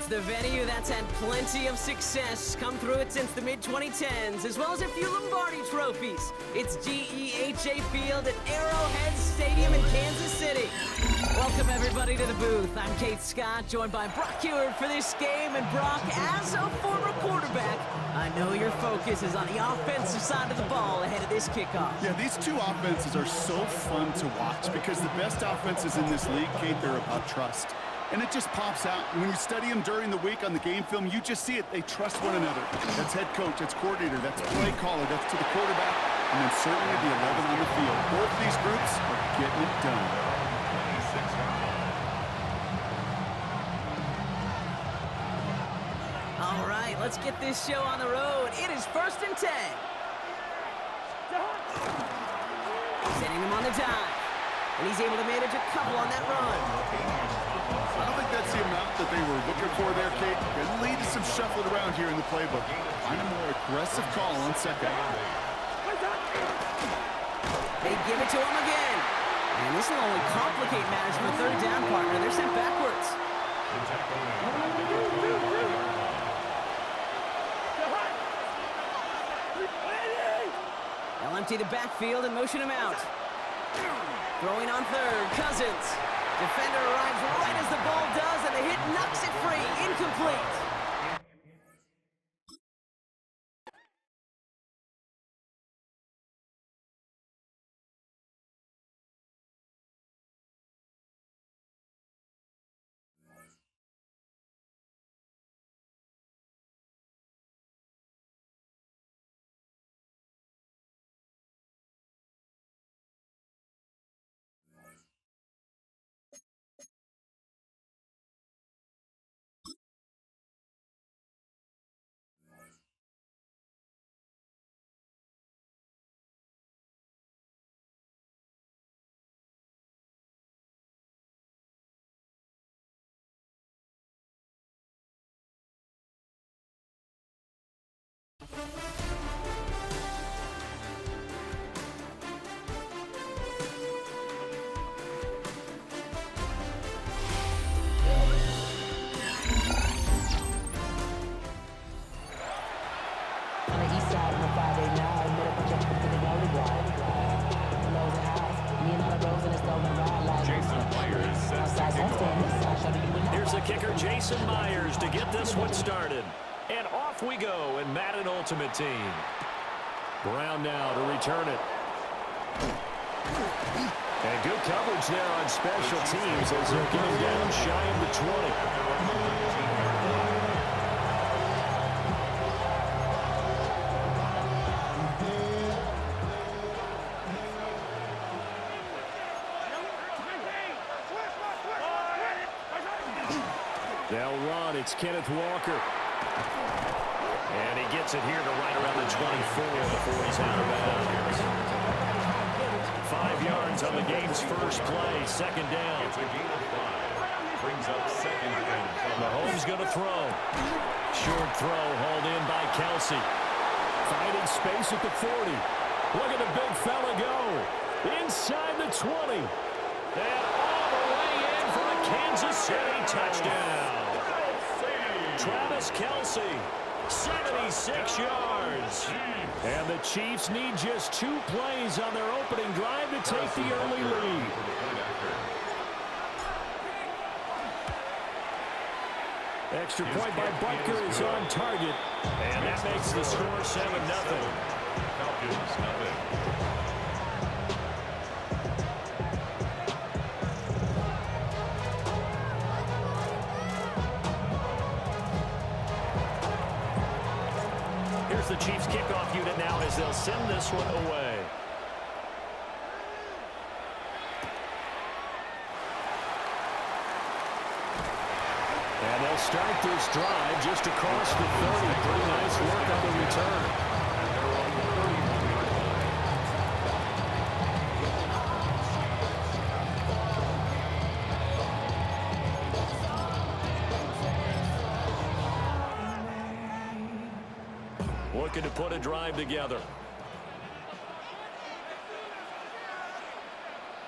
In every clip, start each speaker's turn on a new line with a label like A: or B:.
A: the venue that's had plenty of success, come through it since the mid-2010s, as well as a few Lombardi trophies. It's GEHA Field at Arrowhead Stadium in Kansas City. Welcome, everybody, to the booth. I'm Keith Scott, joined by Brock Ewert for this game. And Brock, as a former quarterback, I know your focus is on the offensive side of the ball ahead of this kickoff.
B: Yeah, these two offenses are so fun to watch because the best offenses in this league, Kate, they're about trust. And it just pops out. And when you study them during the week on the game film, you just see it. They trust one another. That's head coach, that's coordinator, that's play caller, that's to the quarterback, and then certainly the 11 on the field. Both these groups are getting it done.
A: All right, let's get this show on the road. It is 1st and 10. Sending him on the dive. And he's able to manage a couple on that run.
B: I don't think that's the amount that they were looking for there, Kate. It'll lead to some shuffling around here in the playbook. Find a more aggressive call on second.
A: They give it to him again. And this will only complicate matters for third down, partner. They're sent backwards. They'll empty the backfield and motion him out. Throwing on third, Cousins. Defender arrives right as the ball does, and the hit knocks it free. Incomplete.
C: Here's the kicker, Jason Myers, to get this one started. And off we go in Madden Ultimate Team. Brown now to return it. And good coverage there on special teams as they're getting down shy of the 20. They'll run. It's Kenneth Walker. And he gets it here to right around the 24 before he's out of bounds. 5 yards on the game's first play. Second down.
D: Brings up second down.
C: Mahomes going to throw. Short throw hauled in by Kelsey. Finding space at the 40. Look at the big fella go. Inside the 20. And all the way in for a Kansas City touchdown. Travis Kelsey, 76 yards. And the Chiefs need just 2 plays on their opening drive to take the early lead. Extra point by Butker is on target. And that makes the score 7-0.
D: Falcons, nothing.
C: The Chiefs kickoff unit now as they'll send this one away. And they'll start this drive just across the 30. Pretty nice work on the return. Looking to put a drive together.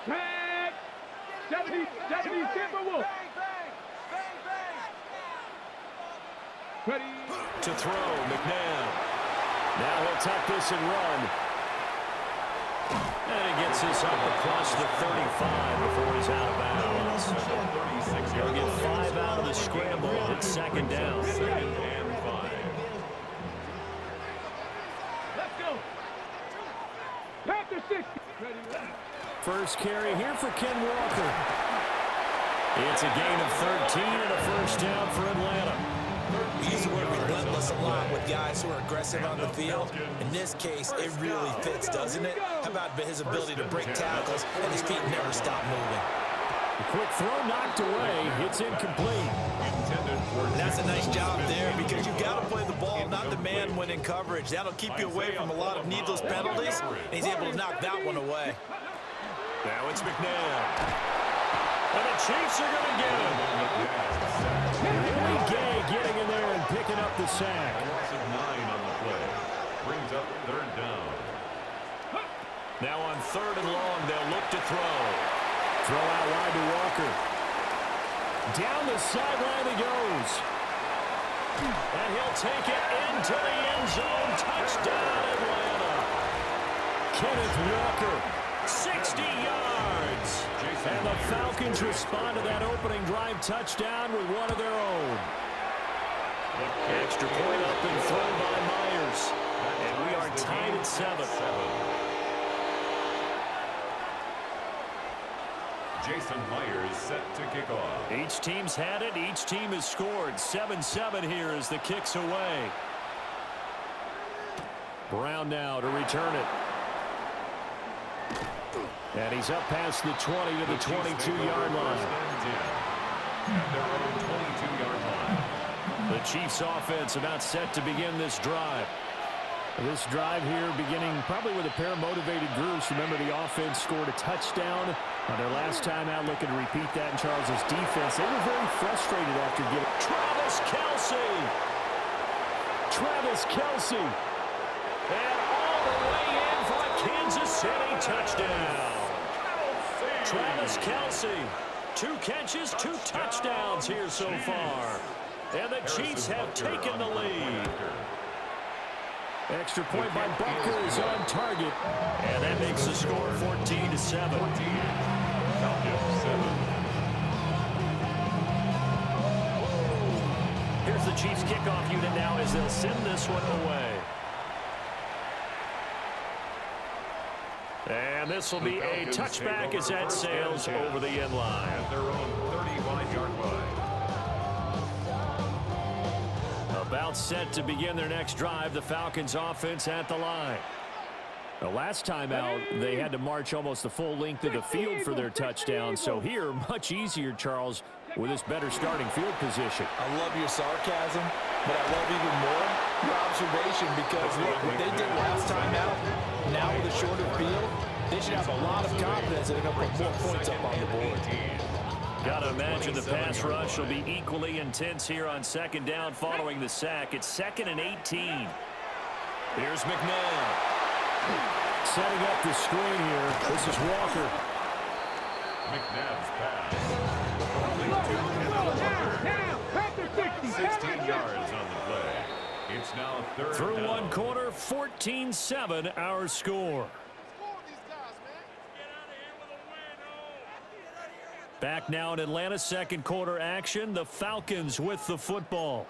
E: Tag! Japanese Timberwolf!
C: To throw, McNabb. Now he'll tuck this and run. And he gets this up across the 35 before he's out of bounds. He'll get 5 out of the scramble. It's second down.
D: Second and 5.
E: Let's go. Panther 6.
C: First carry here for Ken Walker. It's a gain of 13 and a first down for Atlanta.
F: We use the word relentless a lot with guys who are aggressive on the field. In this case, it really fits, doesn't it? How about his ability to break tackles and his feet never stop moving?
C: A quick throw knocked away. It's incomplete.
F: And that's a nice job there because you've got to play the ball, not the man when in coverage. That'll keep you away from a lot of needless penalties. And he's able to knock that one away.
C: Now it's McNabb. And the Chiefs are going to get him. Really Gay getting in there and picking up the sack.
D: Loss of 9 on the play. Brings up third down.
C: Now on third and long, they'll look to throw. Throw out wide to Walker. Down the sideline he goes. And he'll take it into the end zone. Touchdown, Atlanta. Kenneth Walker, 60 yards. And the Falcons respond to that opening drive touchdown with one of their own. Extra point up and thrown by Myers. And we are tied at 7.
D: Jason Myers set to kick off.
C: Each team's had it. Each team has scored. 7-7 here as the kick's away. Brown now to return it. And he's up past the 20 to the 22-yard line.
D: At their own 22-yard line.
C: The Chiefs offense about set to begin this drive. This drive here beginning probably with a pair of motivated groups. Remember, the offense scored a touchdown on their last time out. Looking to repeat that in Charles's defense. They were very frustrated after getting Travis Kelce. Travis Kelce. And all the way in for a Kansas City touchdown. Travis Kelce. 2 catches, 2 touchdowns here so far. And the Chiefs have taken the lead. Extra point by Butker is on target. And that makes the score 14-7.
D: Falcons 7.
C: Here's the Chiefs kickoff unit now as they'll send this one away. And this will be a touchback as that sails over the end line.
D: At their own 35-yard line.
C: About set to begin their next drive, the Falcons offense at the line. The last time out, they had to march almost the full length of the field for their touchdown. So here, much easier, Charles, with this better starting field position.
F: I love your sarcasm, but I love even more your observation because, look, what they did last time out, now with a shorter field, they should have a lot of confidence that they're going to put more points up on the board.
C: Got to imagine the pass rush will be equally intense here on second down following the sack. It's 2nd and 18. Here's McNabb. Setting up the screen here. This is Walker.
D: McNabb's pass. Complete to 16 yards on the play. It's now third
C: Through
D: down.
C: one quarter, 14-7 our score. Back now in Atlanta, second quarter action. The Falcons with the football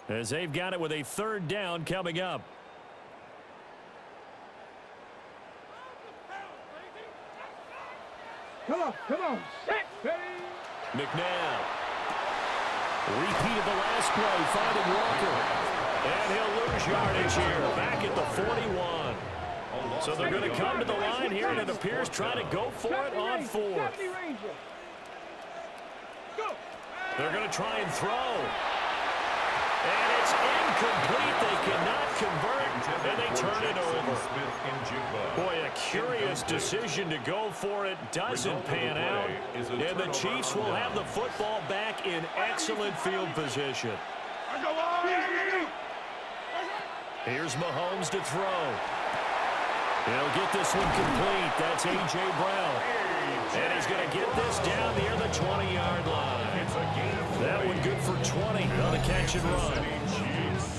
C: as they've got it with a third down coming up.
E: Come on. Set, baby.
C: McNabb. Repeat of the last play, finding Walker. And he'll lose yardage here, back at the 41. So they're going to come to the line here, and it appears trying to go for it on 4th. They're going to try and throw. And it's incomplete. They cannot convert, and they turn it over. Boy, a curious decision to go for it. Doesn't pan out. And the Chiefs will have the football back in excellent field position. Here's Mahomes to throw. He'll get this one complete. That's A.J. Brown. And he's going to get this down near the 20-yard line. That one good for 20 on the catch and run.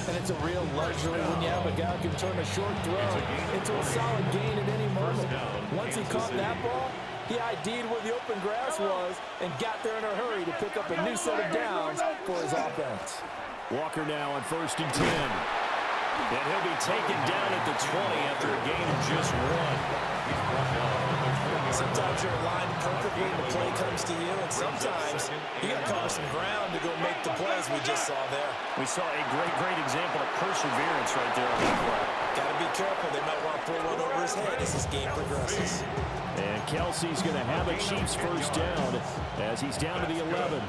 F: And it's a real luxury when you have a guy who can turn a short throw into a solid gain at any moment. Once he caught that ball, he ID'd where the open grass was and got there in a hurry to pick up a new set of downs for his offense.
C: Walker now on 1st and 10. And he'll be taken down at the 20 after a gain of just 1.
F: Sometimes you're aligned perfectly and the play comes to you, and sometimes you got to cover some ground to go make the plays we just saw there.
C: We saw a great example of perseverance right there on that play.
F: Got to be careful. They might want to pull one over his head as this game progresses.
C: And Kelsey's going to have a Chiefs first down as he's down to the 11.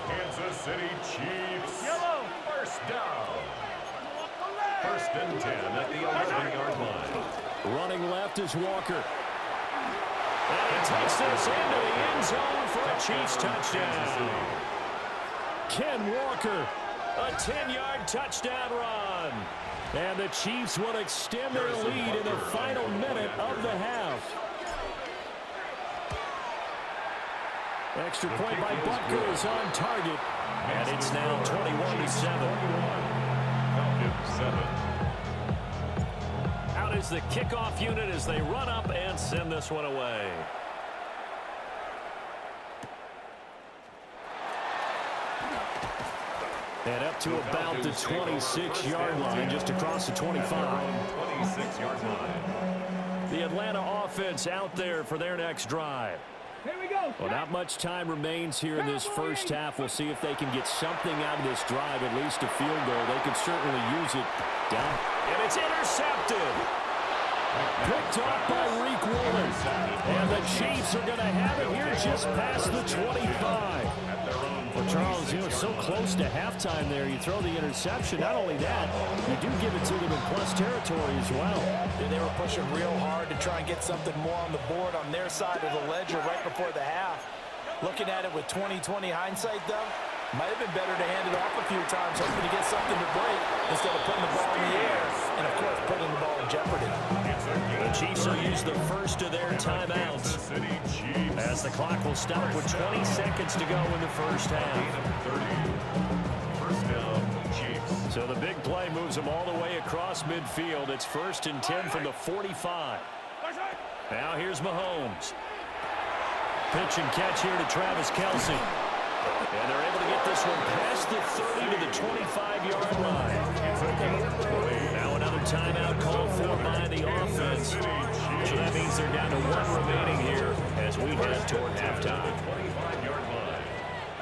D: Kansas City Chiefs. First down. 1st and 10 at the 11-yard line.
C: Running left is Walker. And he takes this into the end zone for a Chiefs touchdown. Ken Walker, a 10-yard touchdown run. And the Chiefs will extend their lead in the final minute of the half. Extra point by Butker is on target. And it's now 21-7.
D: Falcons 7.
C: Out is the kickoff unit as they run up and send this one away. And up to about the 26-yard line, just across the 25.
D: 26-yard line.
C: The Atlanta offense out there for their next drive.
E: Here we go.
C: Well, not much time remains here in this first half. We'll see if they can get something out of this drive, at least a field goal. They can certainly use it. Down. And it's intercepted. Picked off by Reek Williams. And the Chiefs are going to have it here just past the 25. Well, Charles, you know, so close to halftime there. You throw the interception. Not only that, you do give it to them in plus territory as well.
F: Yeah, they were pushing real hard to try and get something more on the board on their side of the ledger right before the half. Looking at it with 20/20 hindsight, though, might have been better to hand it off a few times, hoping to get something to break instead of putting the ball in the air and, of course, putting the ball in jeopardy.
C: The Chiefs will use the first of their timeouts as the clock will stop with 20 seconds to go in the first half.
D: First down, Chiefs.
C: So the big play moves them all the way across midfield. It's 1st and 10 from the 45. Now here's Mahomes. Pitch and catch here to Travis Kelce. And they're able to get this one past the 30 to the 25-yard line. Now another timeout called for by the offense. So that means they're down to 1 remaining here as we head toward halftime.
D: 25-yard line.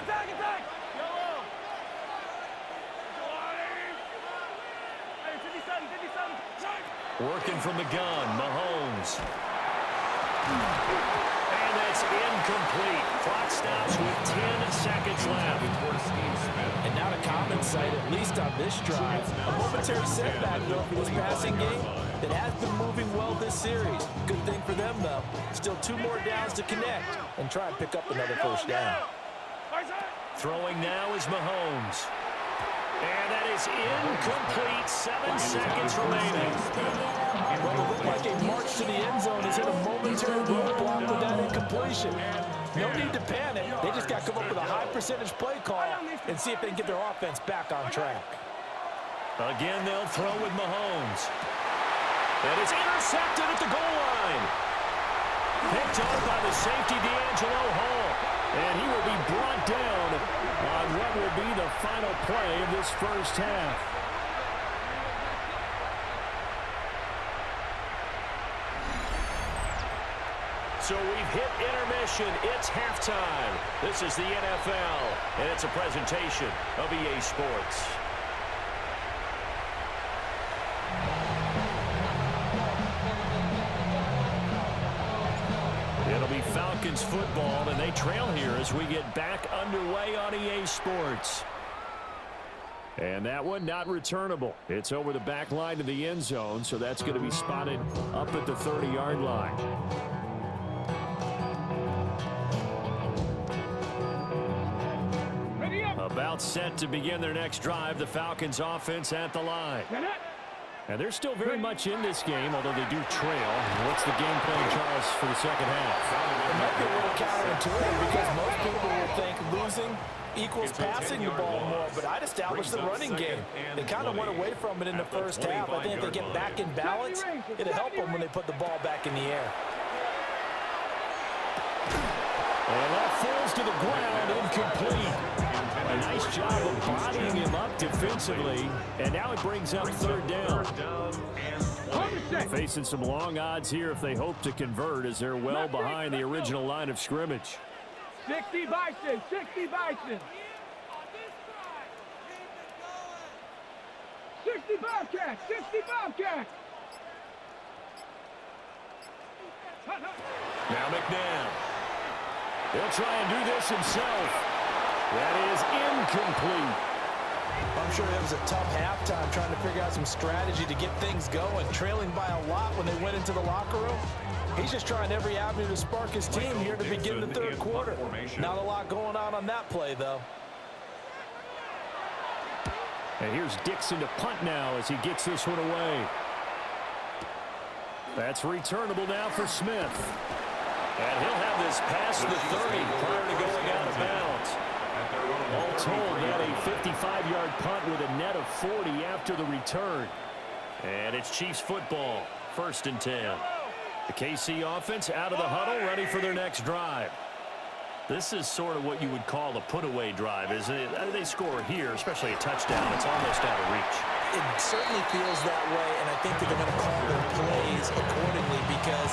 E: Attack, attack. Yellow. Hey, 57, 57.
C: Working from the gun, Mahomes. And that's incomplete. Clock stops with 10 seconds left.
F: And not a common sight, at least on this drive. A momentary setback, though, for this passing game that has been moving well this series. Good thing for them, though. Still 2 more downs to connect and try and pick up another first down.
C: Throwing now is Mahomes. And that is incomplete. 7 seconds remaining.
F: Well, it looked like a march to the end zone is hit a momentary roadblock with that incompletion. No need to panic. They just got to come up with a high percentage play call and see if they can get their offense back on track.
C: Again, they'll throw with Mahomes. And it's intercepted at the goal line. Picked up by the safety, D'Angelo Hall. And he will be brought down on what will be the final play of this first half. So we've hit intermission. It's halftime. This is the NFL, and it's a presentation of EA Sports. It'll be Falcons football, and they trail here as we get back underway on EA Sports. And that one not returnable. It's over the back line to the end zone, so that's going to be spotted up at the 30-yard line. About set to begin their next drive, the Falcons offense at the line. And they're still very much in this game, although they do trail. What's the game plan, Charles, for the second half?
F: It might be a little counterintuitive because most people will think losing equals passing the ball more, but I'd establish the running game. They kind of went away from it in the first half. I think if they get back in balance, it'll help them when they put the ball back in the air.
C: And that falls to the ground, incomplete. A nice job of bodying him up defensively, and now it brings up third down. Facing some long odds here if they hope to convert, as they're well behind the original line of scrimmage.
E: 60 Bison, 60 Bison. 60 Bobcats, 60 Bobcats.
C: Now McNabb. He'll try and do this himself. That is incomplete.
F: I'm sure it was a tough halftime trying to figure out some strategy to get things going, trailing by a lot when they went into the locker room. He's just trying every avenue to spark his team here to begin the third quarter. Not a lot going on that play, though.
C: And here's Dixon to punt now as he gets this one away. That's returnable now for Smith. And he'll have this past the 30 prior to going out of bounds. All told, he had a 55-yard punt with a net of 40 after the return. And it's Chiefs football, 1st and 10. The KC offense out of the huddle, ready for their next drive. This is sort of what you would call a put-away drive, isn't it? They score here, especially a touchdown. It's almost out of reach.
F: It certainly feels that way, and I think that they're going to call their plays accordingly because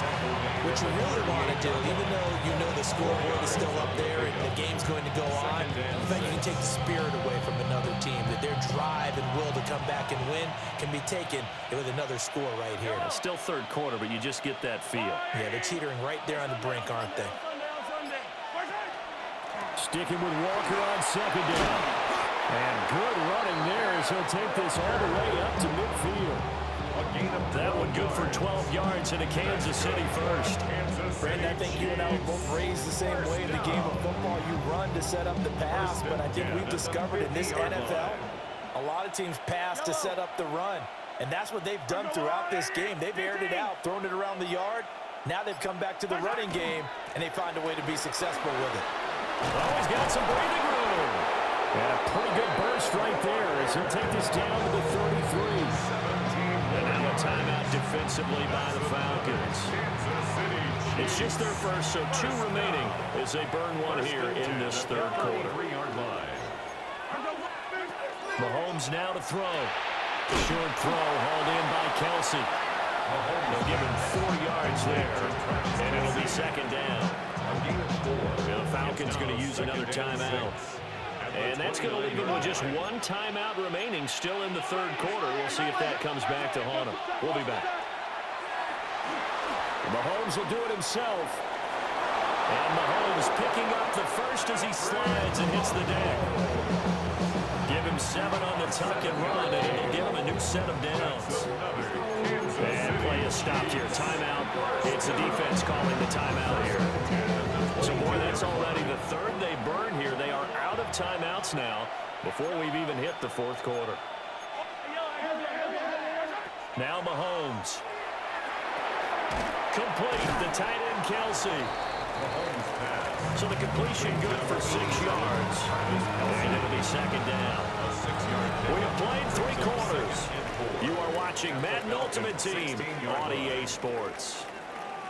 F: what you really want to do, even though you know the scoreboard is still up there and the game's going to go on, in fact, you can take the spirit away from another team, that their drive and will to come back and win can be taken with another score right here.
C: It's still third quarter, but you just get that feel.
F: Yeah, they're teetering right there on the brink, aren't they?
C: Sticking with Walker on second down. And good running there as he'll take this all the way up to midfield. That one good for 12 yards in a Kansas City first.
F: Brandon, I think you and I were both raised the same way in the game of football. You run to set up the pass, but I think we've discovered in this NFL, a lot of teams pass to set up the run. And that's what they've done throughout this game. They've aired it out, thrown it around the yard. Now they've come back to the running game, and they find a way to be successful with it.
C: Oh, he's got some breathing room. And a pretty good burst right there as he'll take this down to the 33. And now a timeout defensively by the Falcons. It's just their first, so 2 remaining as they burn one here in this third quarter. Mahomes now to throw. Short throw hauled in by Kelsey. They'll give him 4 yards there, and it'll be second down. The Falcons going to use another timeout. And that's going to leave them with just 1 timeout remaining still in the third quarter. We'll see if that comes back to haunt them. We'll be back. Mahomes will do it himself. And Mahomes picking up the first as he slides and hits the deck. Give him 7 on the tuck and run, and it'll give him a new set of downs. And play is stopped here. Timeout. It's the defense calling the timeout here. So, boy, that's already the third they burn here. They are out of timeouts now before we've even hit the fourth quarter. Now Mahomes. Complete. The tight end, Kelsey. So the completion good for 6 yards. And it'll be second down. We have played 3 quarters. You are watching Madden Ultimate Team on EA Sports.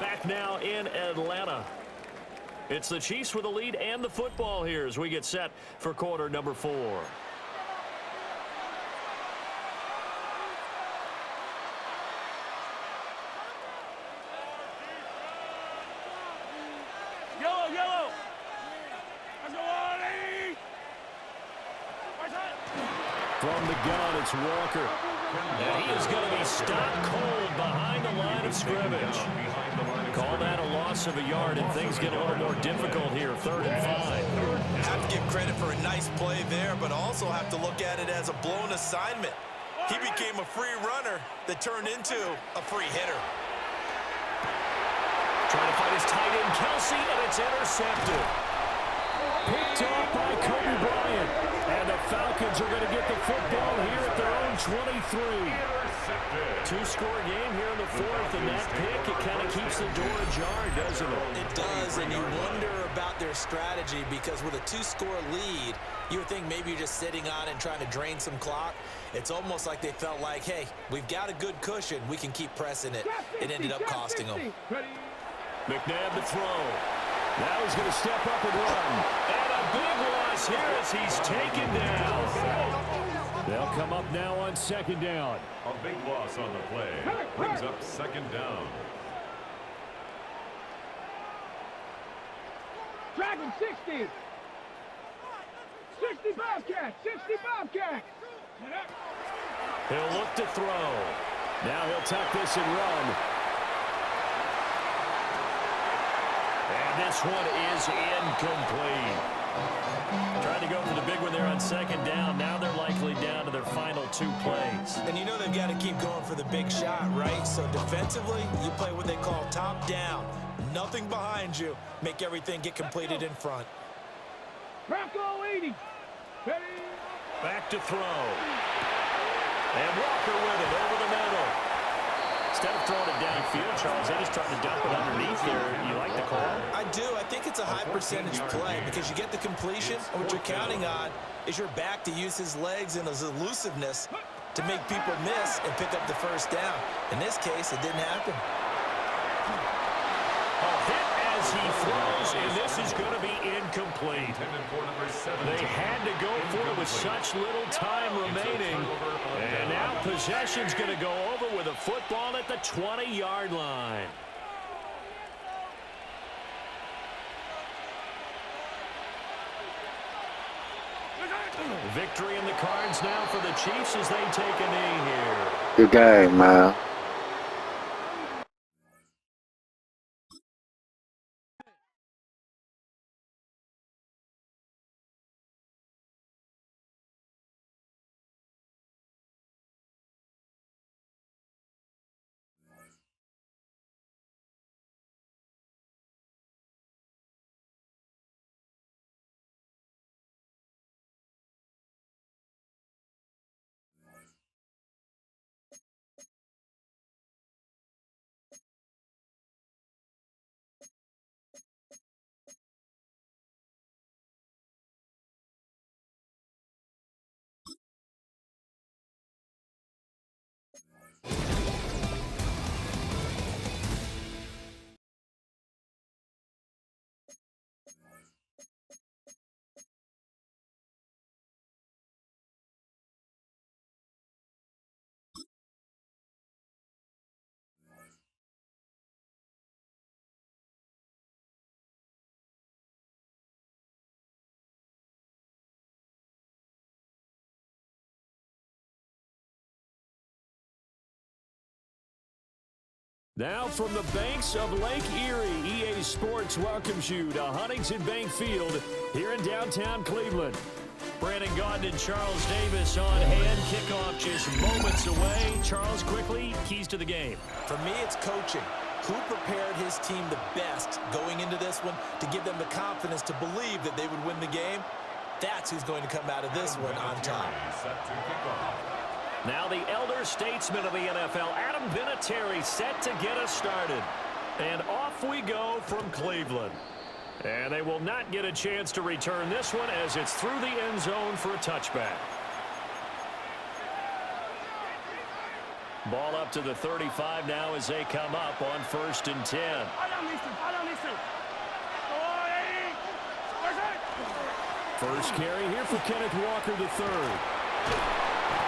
C: Back now in Atlanta. It's the Chiefs with the lead and the football here as we get set for quarter number 4.
E: Yellow, yellow.
C: From the gun, it's Walker. And he is going to be stopped cold behind the line of scrimmage. Call that a loss of a yard, and things get a little more difficult here, 3rd and 5.
F: Have to give credit for a nice play there, but also have to look at it as a blown assignment. He became a free runner that turned into a free hitter.
C: Trying to find his tight end, Kelsey, and it's intercepted. Picked off by Kobe Bryant. And the Falcons are going to get the football here at their own 23. Two-score game here in the fourth, and that pick, it kind of keeps the door ajar, doesn't it?
F: It does, and you wonder about their strategy because with a two-score lead, you would think maybe you're just sitting on and trying to drain some clock. It's almost like they felt like, hey, we've got a good cushion. We can keep pressing it. It ended up costing them.
C: McNabb to throw. Now he's going to step up and run. And a big loss here as he's taken down. They'll come up now on second down.
D: A big loss on the play. Brings up second down.
E: Dragon 60. 60 Bobcat. 60 Bobcat.
C: He'll look to throw. Now he'll tuck this and run. And this one is incomplete. Trying to go for the big one there on second down. Now they're likely down to their final 2 plays.
F: And you know they've got to keep going for the big shot, right? So defensively, you play what they call top down. Nothing behind you. Make everything get completed in front.
E: Bronco 80. Ready.
C: Back to throw. And Walker with it over the middle. Instead of throwing it downfield, Charles, they just tried to dump it underneath there. You like the call?
F: I do. I think it's a high percentage play because you get the completion, and what you're counting on is your back to use his legs and his elusiveness to make people miss and pick up the first down. In this case, it didn't happen.
C: A hit as he throws, and this is going to be incomplete. They had to go for it with such little time remaining. And now possession's going to go over with a football at the 20-yard line. Victory in the cards now for the Chiefs as they take a knee here.
G: Good game, man.
C: Now from the banks of Lake Erie, EA Sports welcomes you to Huntington Bank Field here in downtown Cleveland. Brandon Gaudin and Charles Davis on hand. Kickoff just moments away. Charles, quickly, keys to the game.
F: For me, it's coaching. Who prepared his team the best going into this one to give them the confidence to believe that they would win the game? That's who's going to come out of this one on top.
C: Now the elder statesman of the NFL, Adam Vinatieri, set to get us started. And off we go from Cleveland. And they will not get a chance to return this one as it's through the end zone for a touchback. Ball up to the 35 now as they come up on 1st and 10. First carry here for Kenneth Walker III.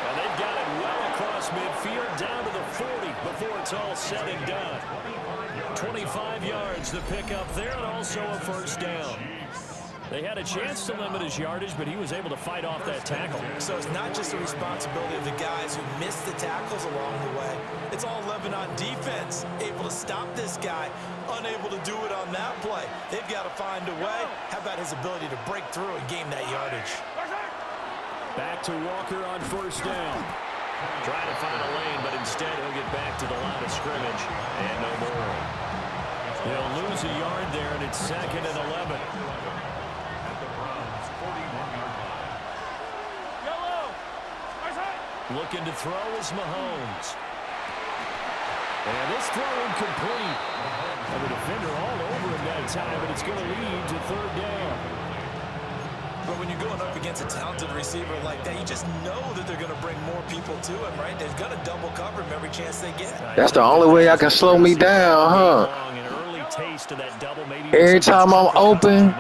C: And they've got it well across midfield down to the 40 before it's all said and done. 25 yards the pickup there and also a first down. They had a chance to limit his yardage, but he was able to fight off that tackle.
F: So it's not just the responsibility of the guys who missed the tackles along the way. It's all Lebanon defense, able to stop this guy, unable to do it on that play. They've got to find a way. How about his ability to break through and gain that yardage?
C: Back to Walker on first down. Trying to find a lane, but instead he'll get back to the line of scrimmage. And no more. He'll lose a yard there, and it's 2nd and 11. Looking to throw is Mahomes. And this throw incomplete. And the defender all over him that time, but it's going to lead to third down.
F: But when you're going up against a talented receiver like that, you just know that they're going to bring more people to him, right? They're going to double cover him every chance they get.
G: That's the only way I can slow me down, huh? Every time I'm open,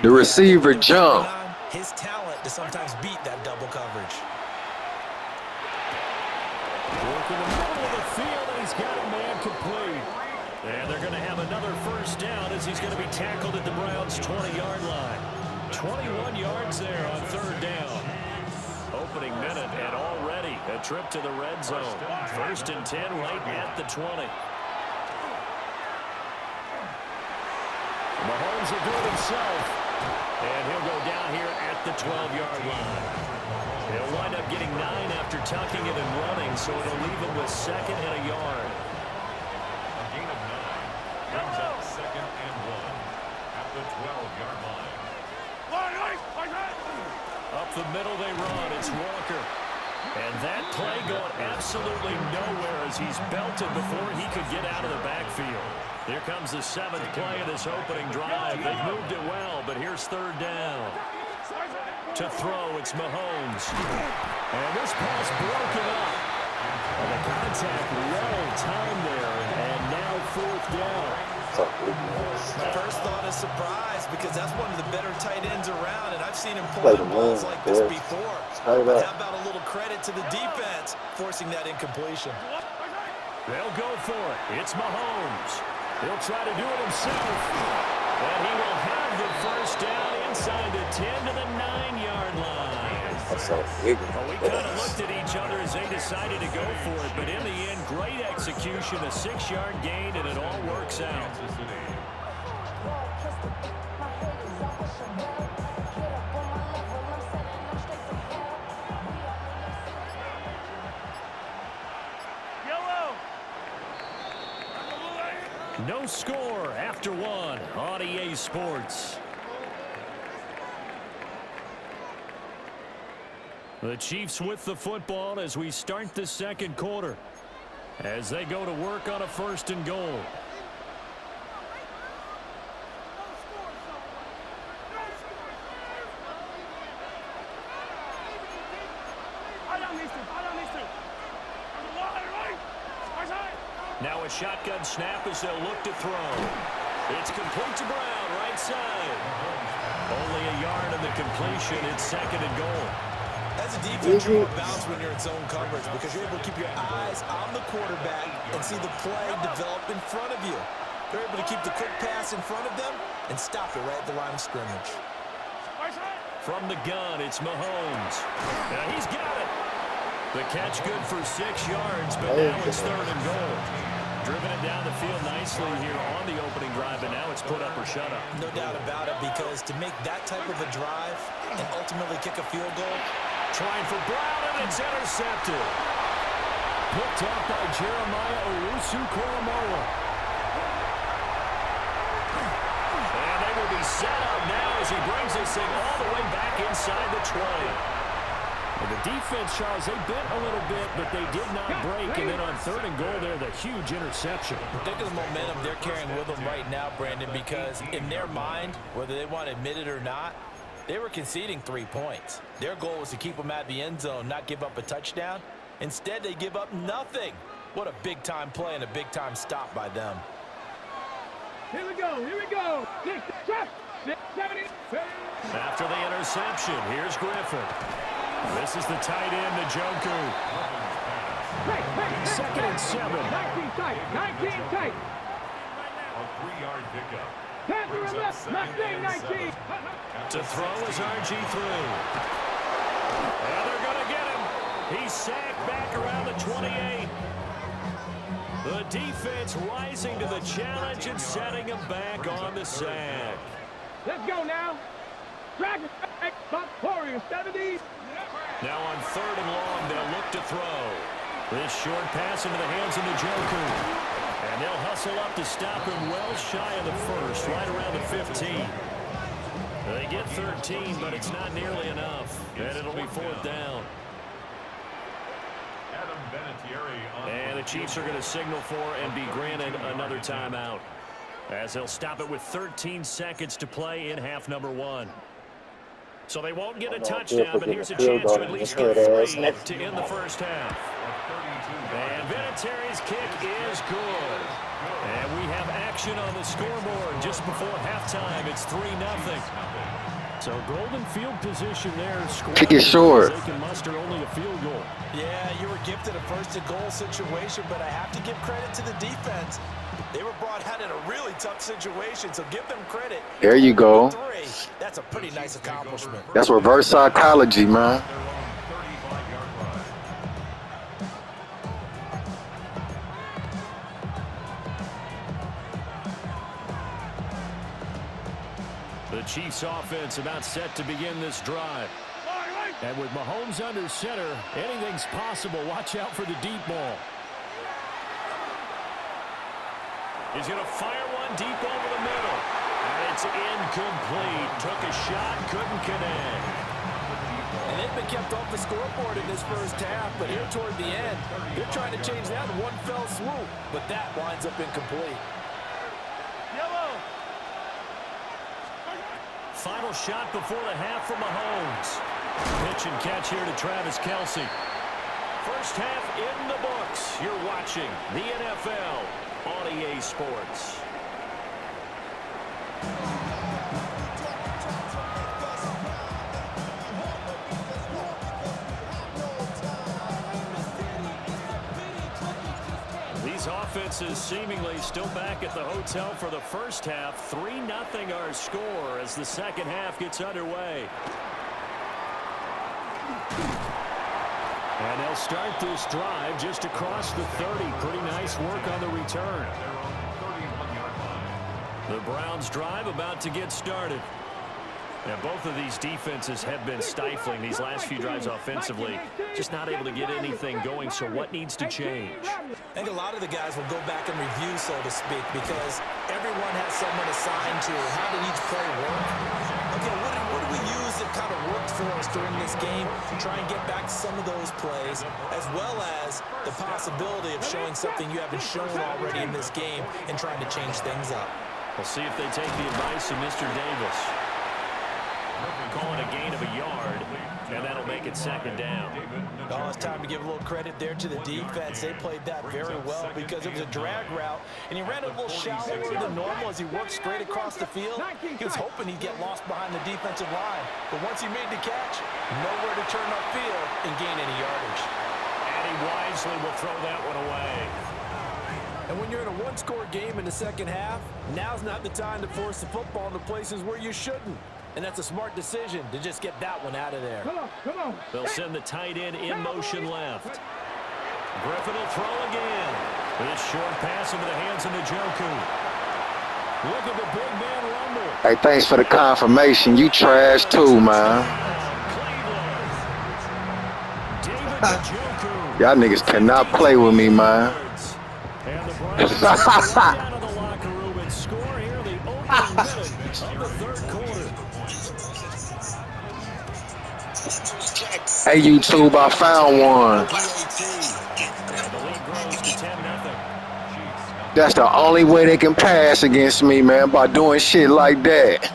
G: the receiver jump.
F: His talent to sometimes beat that double coverage.
C: Work in the middle of the field, and he's got a man complete. And they're going to have another first down as he's going to be tackled at the Browns' 20-yard line. 21 yards there on third down. Opening minute, and already a trip to the red zone. First and 10 right at the 20. Mahomes will do it himself. And he'll go down here at the 12-yard line. He'll wind up getting 9 after tucking it and running, so it'll leave him with second and a yard.
D: A gain of 9 brings up second and 1 at the 12-yard line.
C: Up the middle they run. It's Walker. And that play going absolutely nowhere as he's belted before he could get out of the backfield. Here comes the 7th play of this opening drive. They've moved it well, but here's third down. To throw, it's Mahomes. And this pass broken up. And the contact well timed there, and now fourth down.
F: My first thought is surprise because that's one of the better tight ends around, and I've seen him pull in balls like this before. But how about a little credit to the defense forcing that incompletion?
C: They'll go for it. It's Mahomes. He'll try to do it himself. And he will have the first down inside the 10 to the 9-yard line. Well, we kind of looked at each other as they decided to go for it, but in the end, great execution, a 6-yard gain, and it all works out. No score after 1 on EA Sports. The Chiefs with the football as we start the second quarter, as they go to work on a first and goal. Now a shotgun snap as they'll look to throw. It's complete to Brown, right side. Only a yard of the completion. It's second and goal.
F: As a defense, you're more balanced when you're in zone coverage because you're able to keep your eyes on the quarterback and see the play develop in front of you. They're able to keep the quick pass in front of them and stop it right at the line of scrimmage.
C: From the gun, it's Mahomes. Now he's got it. The catch good for 6 yards, but now it's third and goal. Driven it down the field nicely here on the opening drive, and now it's put up or shut up.
F: No doubt about it, because to make that type of a drive and ultimately kick a field goal.
C: Trying for Brown, and it's intercepted. Picked up by Jeremiah Owusu-Koramoah. And they will be set up now as he brings this thing all the way back inside the 20. And the defense, Charles, they bit a little bit, but they did not break. And then on third and goal there, the huge interception.
F: Think of the momentum they're carrying with them right now, Brandon, because in their mind, whether they want to admit it or not, they were conceding 3 points. Their goal was to keep them at the end zone, not give up a touchdown. Instead, they give up nothing. What a big-time play and a big-time stop by them.
E: Here we go, here we go. 6, 7, 8.
C: After the interception, here's Griffin. This is the tight end, Njoku. Second and 7.
E: 19 tight, 19 tight.
D: A 3-yard pickup.
E: Pass to the left, Mustang 19.
C: To throw is RG3. And they're going to get him. He's sacked back around the 28. The defense rising to the challenge and setting him back on the sack.
E: Let's go now. Dragon back, Buck Warrior 70.
C: Now on third and long, they'll look to throw. This short pass into the hands of Njoku. And they'll hustle up to stop him well shy of the first, right around the 15. They get 13, but it's not nearly enough. And it'll be fourth down.
D: Adam Bennett
C: And the Chiefs are going to signal for and be granted another timeout, as they'll stop it with 13 seconds to play in half number 1. So they won't get a touchdown, but here's a chance to at least get 3 to end the first half. And Vinatieri's kick is good. And we have action on the scoreboard just before halftime. It's 3-0. So golden field position there.
G: Kick it short.
C: They can muster only a field goal.
F: Yeah, you were gifted a first-and-goal situation, but I have to give credit to the defense. They were brought out in a really tough situation, so give them credit.
G: There you go.
F: That's a pretty nice accomplishment.
G: That's reverse psychology, man.
C: The Chiefs offense about set to begin this drive. And with Mahomes under center, anything's possible. Watch out for the deep ball. He's going to fire one deep over the middle. And it's incomplete. Took a shot, couldn't connect.
F: And they've been kept off the scoreboard in this first half, but here toward the end, they're trying to change that in one fell swoop. But that winds up incomplete.
E: Yellow.
C: Final shot before the half from Mahomes. Pitch and catch here to Travis Kelce. First half in the books. You're watching the NFL on EA Sports. These offenses seemingly still back at the hotel for the first half. 3-0 our score as the second half gets underway. And they'll start this drive just across the 30. Pretty nice work on the return. The Browns drive about to get started. Now, both of these defenses have been stifling these last few drives offensively. Just not able to get anything going, so what needs to change?
F: I think a lot of the guys will go back and review, so to speak, because everyone has someone assigned to how did each play work. Okay, what did we use that kind of worked for us during this game? Try and get back to some of those plays, as well as the possibility of showing something you haven't shown already in this game and trying to change things up.
C: We'll see if they take the advice of Mr. Davis. Call it a gain of a yard, and that'll make it second down.
F: Oh, it's time to give a little credit there to the defense. They played that very well because it was a drag route, and he ran a little shallower than normal as he worked straight across the field. He was hoping he'd get lost behind the defensive line, but once he made the catch, nowhere to turn upfield and gain any yardage.
C: And he wisely will throw that one away.
F: And when you're in a one-score game in the second half, now's not the time to force the football into places where you shouldn't. And that's a smart decision to just get that one out of there.
E: Come on.
C: They'll send the tight end in motion left. Griffin will throw again. This short pass into the hands of Njoku. Look at the big man rumble.
G: Hey, thanks for the confirmation. You trash too, man. Y'all niggas cannot play with me, man.
C: And the Browns out of the locker room and score here the opening minute of the third quarter.
G: Hey, YouTube, I found one.
C: The lead grows to 10-0.
G: That's the only way they can pass against me, man, by doing shit like that.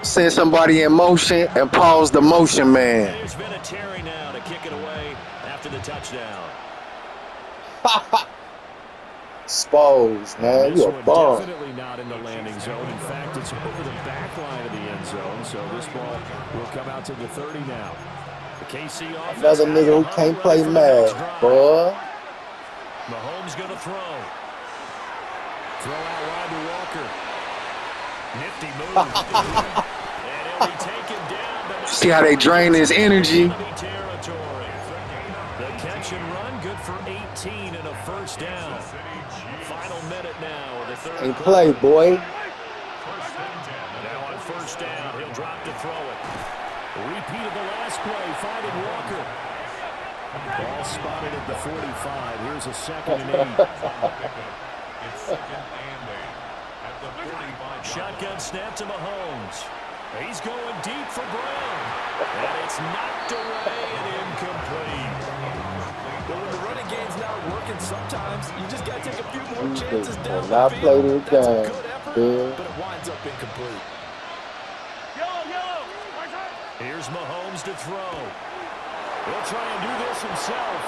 G: Send somebody in motion and pause the motion, man.
C: There's Vinatieri now to kick it away after the touchdown.
G: Expose, man.
C: This
G: You a
C: one
G: bum.
C: definitely not in the landing zone. In fact, it's over the back line of the end zone. So this ball will come out to the 30 now. The KC offense.
G: Another nigga who can't play mad, boy.
C: Mahomes going to throw. Throw out wide to Walker. Nifty move. And he'll be taken down.
G: See how they drain his energy?
C: Territory. The catch and run, good for 18 and a first down. Final minute now of the third
G: Ain't
C: quarter.
G: play, boy.
C: Now on first down, he'll drop to throw it. A repeat of the last play, finding Walker. Ball spotted at the 45. Here's a 2nd and 8.
D: It's 2nd and 8 at the 45.
C: Shotgun snap to Mahomes. He's going deep for Brown. And it's knocked away and incomplete.
F: And sometimes you just got to take a few more
G: You
F: chances
G: niggas
F: down the
G: cannot play
F: field.
G: this
F: That's a
G: game,
F: good effort,
G: dude.
F: but it winds up incomplete.
C: Here's Mahomes to throw. He'll try and do this himself.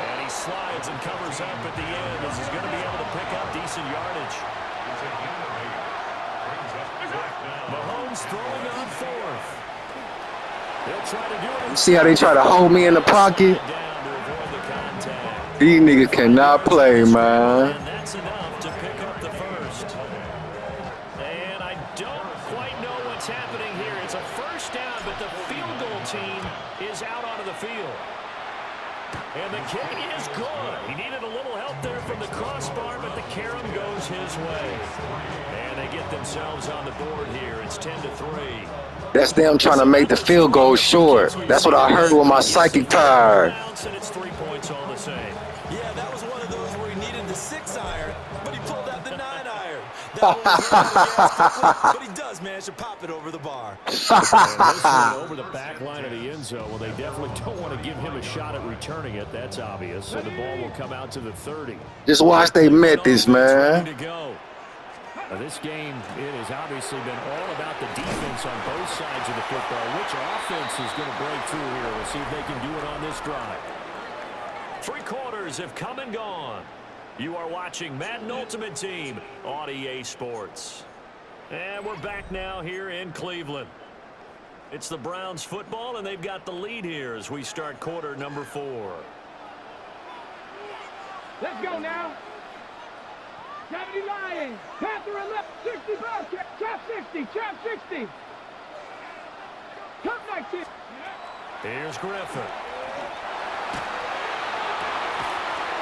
C: And he slides and covers up at the end as he's going to be able to pick up decent yardage. Mahomes throwing on fourth. He'll try to do it.
G: See how they try to hold me in the pocket?
C: Down to avoid the contact.
G: These niggas cannot play, man.
C: And that's enough to pick up the first. And I don't quite know what's happening here. It's a first down, but the field goal team is out onto the field. And the kick is good. He needed a little help there from the crossbar, but the carom goes his way. And they get themselves on the board here. It's 10-3.
G: That's them trying to make the field goal short. That's what I heard with my psychic tired.
C: And it's 3 points all the same.
F: Yeah, that was one of those where he needed the 6-iron, but he pulled out the 9-iron. That one was quickly, but he does manage to pop it over the bar.
C: And this one over the back line of the end zone. Well, they definitely don't want to give him a shot at returning it. That's obvious. So the ball will come out to the 30.
G: Just watch they met this, man.
C: Ready to go. Now, this game, it has obviously been all about the defense on both sides of the football. Which offense is going to break through here? We'll see if they can do it on this drive. 3 quarters have come and gone. You are watching Madden Ultimate Team on EA Sports. And we're back now here in Cleveland. It's the Browns football, and they've got the lead here as we start quarter number 4.
E: Let's go now. 70 Lions. Panther and left. 60 Bobcat. Trap 60. Trap 60. Come 19.
C: Here's Griffin.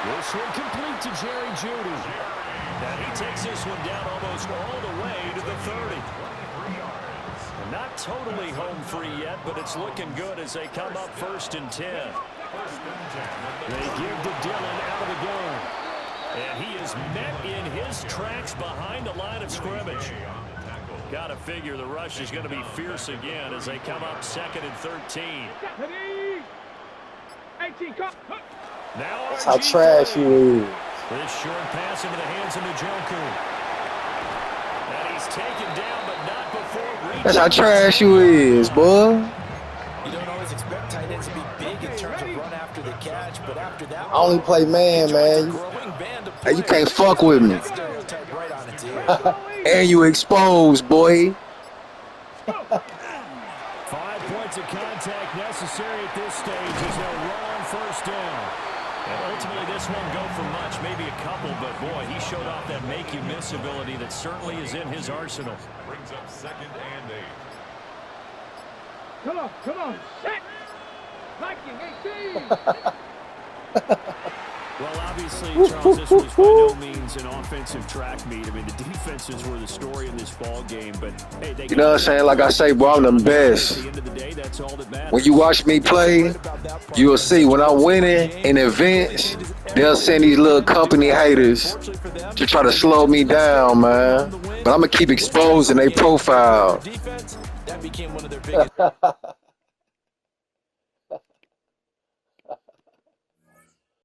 C: This one complete to Jerry Jeudy. And he takes this one down almost all the way to the 30. And not totally home free yet, but it's looking good as they come up 1st and 10. They give to Dillon out of the gun. And he is met in his tracks behind the line of scrimmage. Got to figure the rush is going to be fierce again as they come up 2nd and 13. Now
G: That's how trash you is.
C: this short pass into the hands of Njoku. And he's taken down, but not before reaching.
G: That's how trash you is, boy.
F: You don't always expect tight ends to be big in terms of run after the catch, but after that,
G: I only play man, man. Hey, you can't fuck with me.
F: Stereotype right on its ear.
G: And you exposed, boy.
C: 5 points of contact necessary at this stage as they'll run on 1st down. And ultimately, this won't go for much, maybe a couple, but boy, he showed off that make-you-miss ability that certainly is in his arsenal.
D: Brings up 2nd and 8.
E: Come on. Come on. Set. Viking 18.
C: Well, obviously, Charles, this was by no means an offensive track meet. I mean, the defenses were the story in this ball game, but hey, they,
G: You know what I'm saying? Like I say, bro, I'm the best.
C: at the end of the day, that's all that matters.
G: When you watch me play, you'll see when I'm winning in events, they'll send these little company haters to try to slow me down, man. But I'm going to keep exposing their profile.
F: Defense, that became one of their biggest.